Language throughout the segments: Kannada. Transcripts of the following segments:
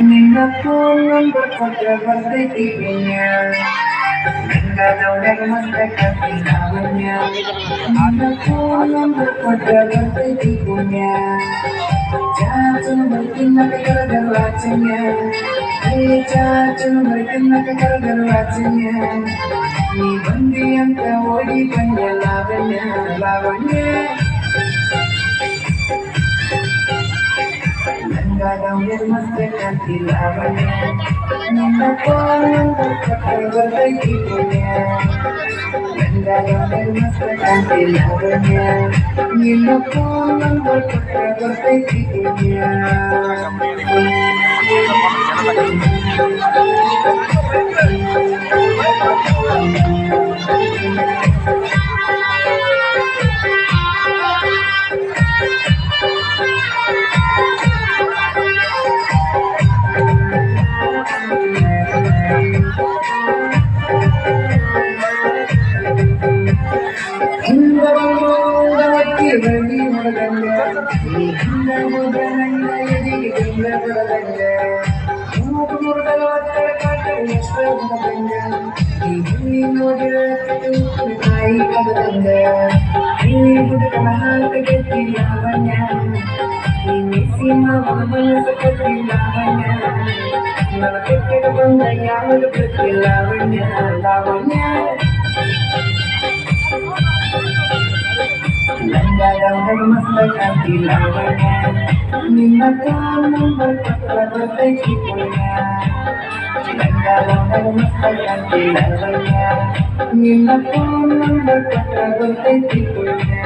ನಿನ್ನ ಫೋನ್ ನಂಬರ್ ಕೊಟ್ರೆ ಬರ್ತೈತಿ ಪುಣ್ಯ ಗಂಗಾದವ್ಯಾಗ ಮಸ್ತ ಕತ್ತಿ ಲಾವಣ್ಯ ನಿನ್ನ ಫೋನ್ ನಂಬರ್ ಕೊಟ್ರೆ ಬರ್ತೈತಿ ಪುಣ್ಯ ಚಾಚನು ಬರ್ತಿನ್ನಕ ಕರಗರು ವಾಚನ್ಯ ಚಾಚನು ಬರ್ತಿನ್ನಕ ಕರಗರು ವಾಚನ್ಯ ನೀ ಬಂದಿ ಅಂತ ಓಡಿ ಬಂದೆ ಲಾವಣ್ಯ ಲಾವಣ್ಯ ಗಂಗಾದವ್ಯಾಗ ಮಸ್ತ ಕತ್ತಿ ಲಾವಣ್ಯ ನಿನ್ನ ಫೋನ್ ನಂಬರ್ ಕೊಟ್ರೆ ಬರ್ತೈತಿ ಪುಣ್ಯ ಗಂಗಾದವ್ಯಾಗ ಮಸ್ತ ಕತ್ತಿ ಲಾವಣ್ಯ ನಿನ್ನ ಫೋನ್ ನಂಬರ್ ಕೊಟ್ರೆ ಬರ್ತೈತಿ ಪುಣ್ಯ ಬಳ್ಳಿ ಹೊರದಂಗ ಈ ಹಿಂದ ಹೋದ ನನ್ನ ಎದಿಗೆ ಬೆಂಗ ಬರದಂಗ ಮುರುಗಲ ಒತ್ತಡ ಕಾಟ ಎಷ್ಟ ಬರದಂಗ ಈ ಹುಳಿ ನೋಡಿರ ತಾಯಿ ಕದದಂಗ ಇಲ್ಲಿ ಹುಡುಕನ ಹಾಕ ಗೆದ್ದಿ ಲಾವಣ್ಯ ಈ ಮಿಸಿ ಮಾವ ಮನಸ್ಸು ಕತ್ತಿ ಲಾವಣ್ಯ ನನ್ನ ಕೆಟ್ಟಗ ಬಂದ ಯಾವುದು ಕತ್ತಿ ಲಾವಣ್ಯ ಲಾವಣ್ಯ ಗಂಗಾದವ್ಯಾಗ ಮಸ್ತ ಕತ್ತಿ ಲಾವಣ್ಯ ನಿನ್ನ ಫೋನ್ ನಂಬರ್ ಕೊಟ್ರೆ ಬರ್ತೈತಿ ಪುಣ್ಯ ಗಂಗಾದವ್ಯಾಗ ಮಸ್ತ ಕತ್ತಿ ಲಾವಣ್ಯ ನಿನ್ನ ಫೋನ್ ನಂಬರ್ ಕೊಟ್ರೆ ಬರ್ತೈತಿ ಪುಣ್ಯ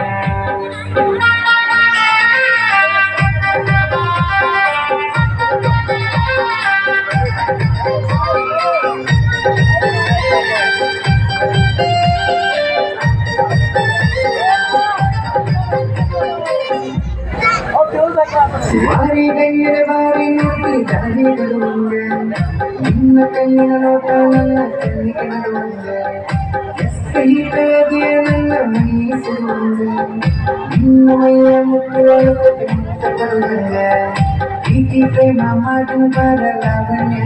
ವಾರಿ ಗೈಯರ ಬಾರಿ ನೋಡಿ ದಾರಿ ಬಿಡುವಂಗ ನಿನ್ನ ಕಣ್ಣಿನ ನೋಟ ನನ್ನ ಕಣ್ಣಿಗೆ ನಡುವಂಗ ಕೈತೇದಿಯ ನನ್ನ ಮೈ ಸುಡುವಂಗ ನಿನ್ನ ಮೈಯ ಮುಟ್ಟುವ ಮುತ್ತ ಕೊಡುವಂಗ ಪ್ರೀತಿ ಪ್ರೇಮ ಮಾಡುನು ಬಾರ ಲಾವಣ್ಯ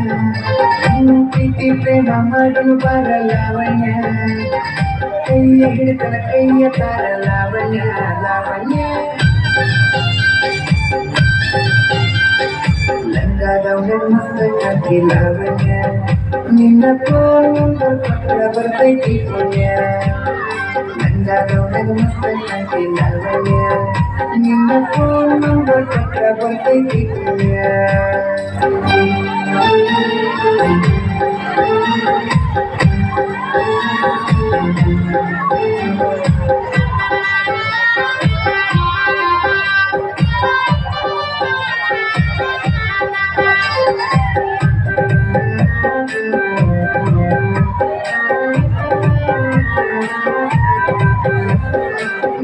ಪ್ರೀತಿ ಪ್ರೇಮ ಮಾಡುನು ಬಾರ ಲಾವಣ್ಯ ಕೈಯ ಹಿಡಿತನ ಕೈಯ ತಾರ ಲಾವಣ್ಯ ಲಾವಣ್ಯ ಗಂಗಾದವ್ಯಾಗ ಮಸ್ತ ಕತ್ತಿ ಲಾವಣ್ಯ ನಿನ್ನ ಫೋನ್ ನಂಬರ್ ಕೊಟ್ರೆ ಬರ್ತೈತಿ ಪುಣ್ಯ ಗಂಗಾದವ್ಯಾಗ ಮಸ್ತ ಕತ್ತಿ ಲಾವಣ್ಯ ನಿನ್ನ ಫೋನ್ ನಂಬರ್ ಕೊಟ್ರೆ ಬರ್ತೈತಿ ಪುಣ್ಯ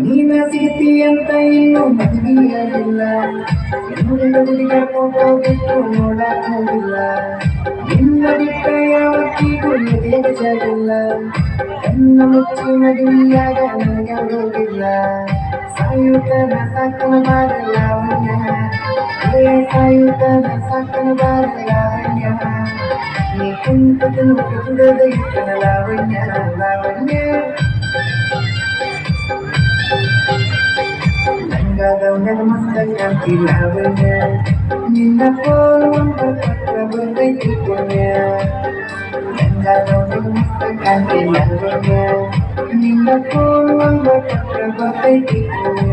ನೀನ ಸಿಗ್ತಿ ಅಂತ ಇನ್ನೂ ಮದುವೆಯಾಗಿಲ್ಲ ನೋಡಿದ ಹುಡುಗ ಫೋಟೋ ಬಿಟ್ಟು ನೋಡಕ್ ಹೋಗಿಲ್ಲ ನಿನ್ನ ಬಿಟ್ಟ ಯಾವತ್ತಿಗೂ ಎದೆಗೆ ಜಾಗಿಲ್ಲ ಕಣ್ಣ ಮುಚ್ಚಿ ಮದುವೆಯಾಗ ನನಗಾಗೋಗಿಲ್ಲ ಸಾಯುತ್ತನ ಸಾಕನ ಬಾರ ಲಾವಣ್ಯ ಸಾಯುತ್ತನ ಸಾಕನ ಬಾರ ಲಾವಣ್ಯ ನೀ ಕುಂತ ಕುಡಿದ ಇಟ್ಟನ ಲಾವಣ್ಯ ಲಾವಣ್ಯ ಗಂಗಾದವ್ಯಾಗ ಮಸ್ತ ಕತ್ತಿ ಲಾವಣ್ಯ ನಿನ್ನ ಫೋನ್ ನಂಬರ್ ಕೊಟ್ರೆ ಬರ್ತೈತಿ ಪುಣ್ಯ ಗಂಗಾದವ್ಯಾಗ ಮಸ್ತ ಕತ್ತಿ ಲಾವಣ್ಯ ನಿನ್ನ ಫೋನ್ ನಂಬರ್ ಕೊಟ್ರೆ ಬರ್ತೈತಿ ಪುಣ್ಯ